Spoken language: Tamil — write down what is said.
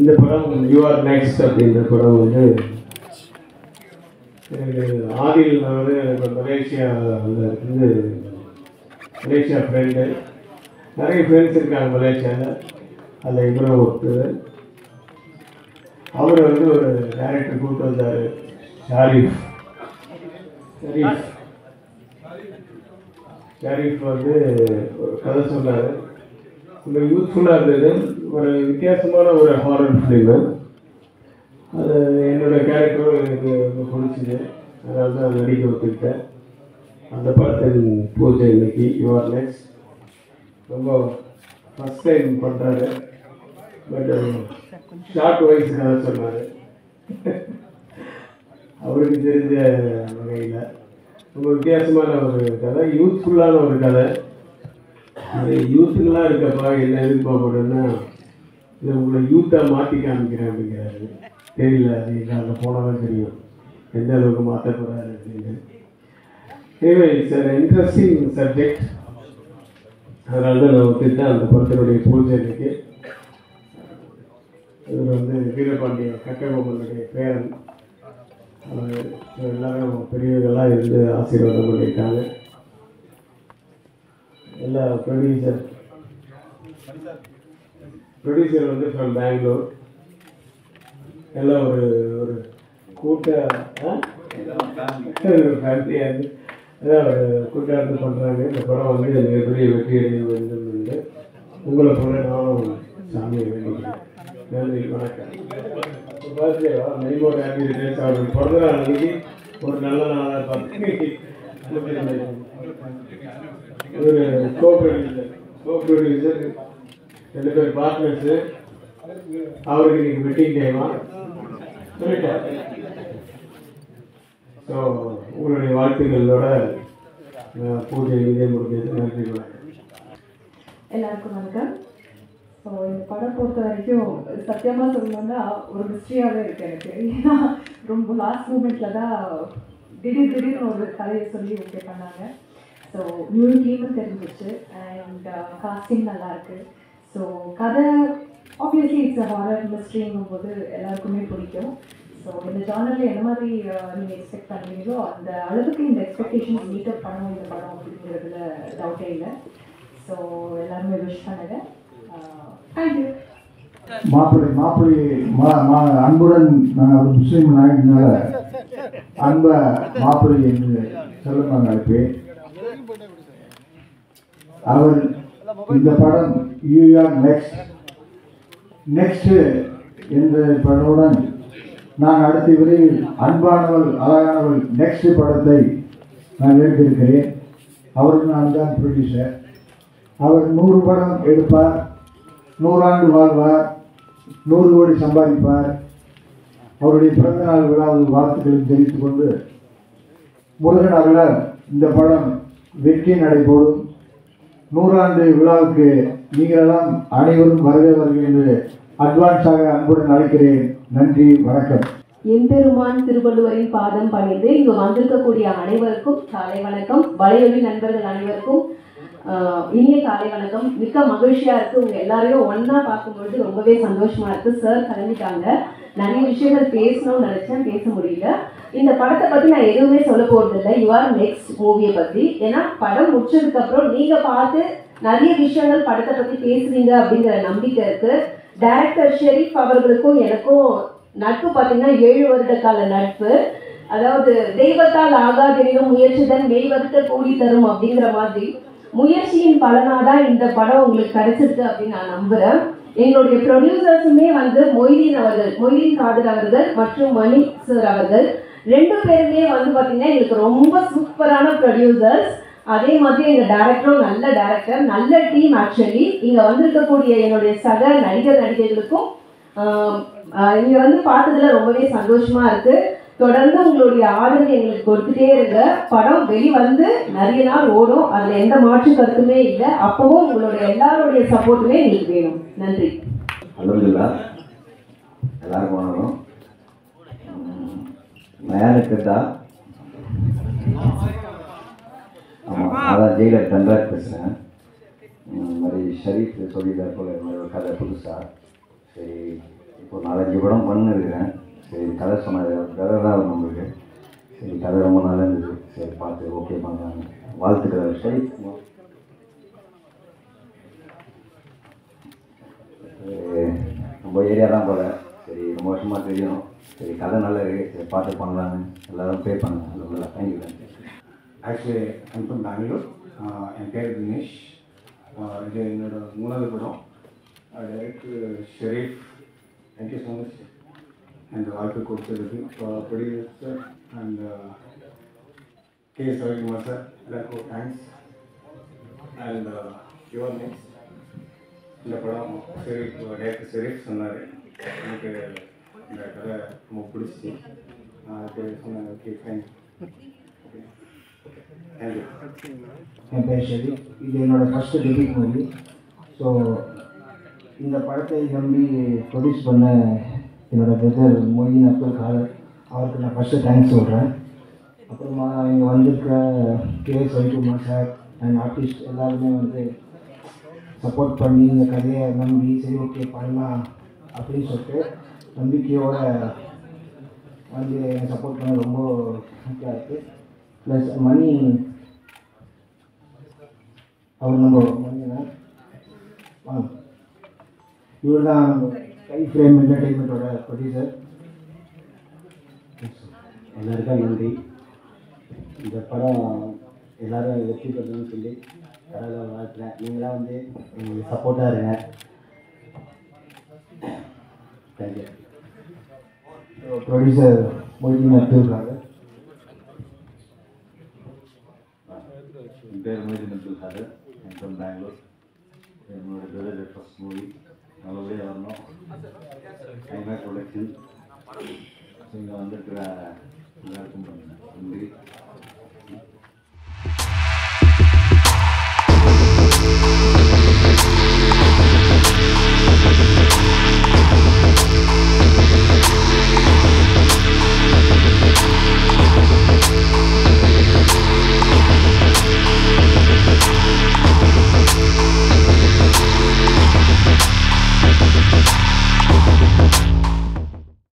இந்த படம் யூ ஆர் நெக்ஸ்ட் அப்படின்ற படம் வந்து எனக்கு ஆதியில் வந்து எனக்கு மலேசியாவில் இருந்து மலேசியா ஃப்ரெண்டு நிறைய ஃப்ரெண்ட்ஸ் இருக்காங்க மலேசியாவில். அதில் இவரும் ஒருத்தர். அவர் வந்து ஒரு டைரக்டர் கூப்பிட்டு வந்தார், ஷரீஃப் வந்து ஒரு கதை சொன்னார். ரொம்ப யூஸ்ஃபுல்லாக இருந்தது. ஒரு வித்தியாசமான ஒரு ஹாரர் ஃபிலிமு. அது என்னோடய கேரக்டரும் எனக்கு ரொம்ப பிடிச்சிது. அதனால தான் நடிக்க ஒத்துக்கிட்டேன். அந்த படத்தின் பூஜை இன்னைக்கு யூ ஆர் நெக்ஸ்ட். ரொம்ப ஃபஸ்ட் டைம் பண்ணுறாரு. பட் ஷார்ட் வாய்ஸ் கதை சொன்னார். அவருக்கு தெரிஞ்ச வகையில் ரொம்ப வித்தியாசமான ஒரு கதை, யூத்ஃபுல்லான ஒரு கதை. அது யூத்துக்கெல்லாம் இருக்கப்பா என்ன எதிர்பார்க்கணுன்னா இதை உங்களை யூத்தாக மாற்றி காமிக்கிறேன் அப்படிங்கிறாரு. தெரியல, அது அங்கே போனால் தான் தெரியும் எந்த அளவுக்கு மாற்ற போகிறாரு அப்படின்னு. எனவே இட்ஸ் அன் இன்ட்ரெஸ்டிங் சப்ஜெக்ட். அதனால தான் நான் ஒத்துக்கிட்டேன். அந்த படத்தினுடைய பூஜை இருக்கு. இவர் வந்து வீரபாண்டிய கட்டபொம்மனுடைய பேரன். எல்லாரும் பெரியவர்களாக இருந்து ஆசீர்வாதம் பண்ணியிருக்காங்க. எல்லா ப்ரொடியூசர் வந்து ஃப்ரம் பெங்களூர். எல்லாம் ஒரு ஒரு ஃபேமிலியாக இருந்து எல்லாம் ஒரு கூட்டாளத்து பண்ணுறாங்க. இந்த படம் வந்து மிகப்பெரிய வெற்றி அடைய வேண்டும் என்று உங்களை போல நானும் சாமியை வேண்டிக்கிறேன். நன்றி, வணக்கம். பர்த்டேவா மெய்மோர் ஹாப்பி ரிட்டர்ன்ஸ். அவருக்கு பிறந்த நாள் அன்றைக்கி ஒரு நல்ல நாளாக பார்த்து ஒரு கோ-ப்ரொடியூசர் 2 பேர் பார்ட்னர்ஸு. அவருக்கு இன்றைக்கி வெட்டிங் டைமா சொல்லிட்டார். ஸோ உங்களுடைய வாழ்த்துக்களோட பூஜை இதே முடிஞ்சது. நன்றி, வணக்கம். எல்லாருக்கும் வணக்கம். ஸோ இந்த படம் பொறுத்த வரைக்கும் சத்தியமாக சொல்லணும்னா ஒரு மிஸ்ட்ரியாகவே இருக்குது எனக்கு. ஏன்னா ரொம்ப லாஸ்ட் மூமெண்ட்டில் தான் திடீர்னு ஒரு கதையை சொல்லி ஓகே பண்ணாங்க. ஸோ நியூ டீமும் தெரிஞ்சிச்சு அண்ட் காஸ்டிங் நல்லாயிருக்கு. ஸோ கதை ஆப்வியஸ்லி இட்ஸ் அ ஹாரர் மிஸ்ட்ரிங்கும் போது எல்லாருக்குமே பிடிக்கும். ஸோ இந்த ஜானரில் என்ன மாதிரி நீங்கள் எக்ஸ்பெக்ட் பண்ணுறீங்களோ அந்த அளவுக்கு இந்த எக்ஸ்பெக்டேஷன்ஸ் மீட் அப் பண்ணணும் இந்த படம் அப்படிங்கிறதுல டவுட்டே இல்லை. ஸோ எல்லாருமே விஷ் பண்ணுங்க. தேங்க்யூ. மாப்பிள்ளை அன்புடன் நான் ஒரு முஸ்லீம் நாயினால அன்ப மாப்பிள்ளை என்று சொல்லுவாங்க அழைப்பேன். அவர் இந்த படம் யூ ஆர் நெக்ஸ்ட் என்ற படமுடன் நான் அடுத்த விரைவில் அன்பானவள் அழகானவள் நெக்ஸ்ட் படத்தை நான் எடுத்திருக்கிறேன். அவருக்கு நான் தான் ப்ரொடியூசர். அவர் 100 படம் எடுப்பார், 100 ஆண்டு வாழ்வார், 100 கோடி சம்பாதிப்பார். அவருடைய பிறந்தநாள் விழாவில் வாழ்த்துக்களை தெரிவித்துக் கொண்டு முருகன் அவர்களால் இந்த படம் வெற்றி நடைபோடும். 100ஆண்டு விழாவுக்கு நீங்களெல்லாம் அனைவரும் வருக என்று அட்வான்ஸாக அன்புடன் அழைக்கிறேன். நன்றி, வணக்கம். எம்பெருமான் திருவள்ளுவரின் பாதம் பணிந்து இங்கு வந்திருக்கக்கூடிய அனைவருக்கும் காலை வணக்கம். வலையொலி நண்பர்கள் அனைவருக்கும் இனிய காலை வணக்கம். மிக்க மகிழ்ச்சியா இருக்கு. உங்க எல்லாரையும் ஒன்னா பார்க்கும்பொழுது ரொம்பவே சந்தோஷமா இருக்கு. சார் கிளம்பிட்டாங்க. நிறைய விஷயங்கள் பேசணும்னு நினைச்சேன், பேச முடியல. இந்த படத்தை பத்தி நான் எதுவுமே சொல்ல போறது இல்லை. யூ ஆர் நெக்ஸ்ட் மூவியை பத்தி. ஏன்னா படம் முடிச்சதுக்கு அப்புறம் நீங்க பார்த்து நிறைய விஷயங்கள் படத்தை பத்தி பேசுவீங்க அப்படிங்கிற நம்பிக்கை இருக்கு. டைரக்டர் ஷெரீஃப் அவர்களுக்கும் எனக்கும் நட்பு பார்த்தீங்கன்னா 7 வருட கால நட்பு. அதாவது தெய்வத்தால் ஆகாதெனினும் முயற்சிதான் மெய்வருத்த கூலி தரும் அப்படிங்கிற மாதிரி முயற்சியின் பலனாதான் இந்த படம் உங்களுக்கு கிடைச்சிருக்கு அப்படின்னு நான் நம்புறேன். எங்களுடைய ப்ரொடியூசர்ஸுமே வந்து மொய்தீன் காதர் அவர்கள் மற்றும் மணி சார் அவர்கள் 2 பேருமே வந்து பார்த்தீங்கன்னா எங்களுக்கு ரொம்ப சூப்பரான ப்ரொடியூசர்ஸ். அதே மாதிரி எங்கள் டைரக்டரும் நல்ல டைரக்டர், நல்ல டீம். ஆக்சுவலி இங்கே வந்திருக்கக்கூடிய என்னுடைய சக நடிகர்களுக்கும் இங்கே வந்து பார்த்ததுல ரொம்பவே சந்தோஷமா இருக்கு. தொடர்ந்து உங்களுடைய ஆதரவு எங்களுக்கு கொடுத்துட்டே இருங்க. படம் வெளிவந்து நிறைய நாள் ஓடும், அதில் எந்த மாற்று கருத்துமே இல்லை. அப்பவும் உங்களுடைய எல்லாருடைய சப்போர்ட்டுமே எங்களுக்கு வேணும். நன்றி. அல்ஹம்துலில்லாஹ். எல்லாருக்கும் வணக்கம். நயானுக்குதா ஆமாம், அதான் ஜெயிலர் தன்ராஜ் பேசுகிறேன். இந்த மாதிரி ஷரீஃப் சொல்லியிருந்தார் போல இந்த ஒரு கதை புதுசாக. சரி, ஒரு 4-5 படம் பண்ணிருக்கிறேன். சரி கதை சொன்னார், கதை தான் நம்மளுக்கு. சரி கதை ரொம்ப நல்லா இருந்தது, சரி பார்த்து ஓகே பண்ணலாங்க. வாழ்த்துக்கள். சரி நம்ம ஏரியா தான் போல, சரி ரொம்ப வருஷமாக தெரியும். சரி கதை நல்லா இருக்குது, சரி பார்த்து பண்ணலான்னு எல்லோரும் ப்ரே பண்ணுங்க. நல்லா thank you. Actually I'm from Bangalore. என் பேர் தினேஷ். இது என்னோடய 3வது படம். Director Sharif, thank you so much அந்த வாய்ப்பு கொடுத்ததுக்கு. Producer and K Ravikumar sir, எல்லாருக்கும் தேங்க்ஸ். அண்ட் யுவர் நெக்ஸ்ட் இந்த படம் ஷெரீஃப், டைரக்டர் ஷெரீஃப் சொன்னார், எனக்கு இந்த கதை ரொம்ப பிடிச்சி சொன்னாங்க. Okay thank you. என் பேர் ஷெரி. இது என்னோடய ஃபஸ்ட்டு டெபியூட் மூவி. ஸோ இந்த படத்தை நம்பி ப்ரொடியூஸ் பண்ண என்னோடய பிரதர் மொய்தீன் அப்துல் காதர், அவருக்கு நான் ஃபஸ்ட்டு தேங்க்ஸ் சொல்கிறேன். அப்புறமா இங்கே வந்திருக்கிற KS Ravikumar sir and artist எல்லாருமே வந்து சப்போர்ட் பண்ணி இந்த கதையை நம்பி சரி ஓகே பண்ணலாம் அப்படின்னு சொல்லிட்டு நம்பிக்கையோடு வந்து எனக்கு சப்போர்ட் பண்ண ரொம்ப ஹாப்பியாக இருக்குது. ப்ளஸ் மணி, அவர் நம்ம மணிதான் இவர் தான் கை ஃப்ரேம் என்டர்டெயின்மெண்ட்டோட ப்ரொடியூசர். எல்லாருக்கும் நன்றி. இந்த படம் எல்லோரும் வெற்றி பெறணும்னு சொல்லி கடவுளை வாழ்த்துறேன். நீங்களாம் வந்து எங்களுக்கு சப்போர்ட்டாக இருங்க. தேங்க்யூ. ப்ரொடியூசர் மொய்தீன் அப்துல் காதர். என் பேர் மொய்தீன் அப்துல் காதர், என் ஃப்ரம் பெங்களூர். என்னோட பிரதர் ஃபஸ்ட் மூவி நல்லபடியாக வரணும். ஐமேக் ப்ரொடக்ஷன் இங்கே வந்திருக்கிற எல்லாருக்கும் நன்றி.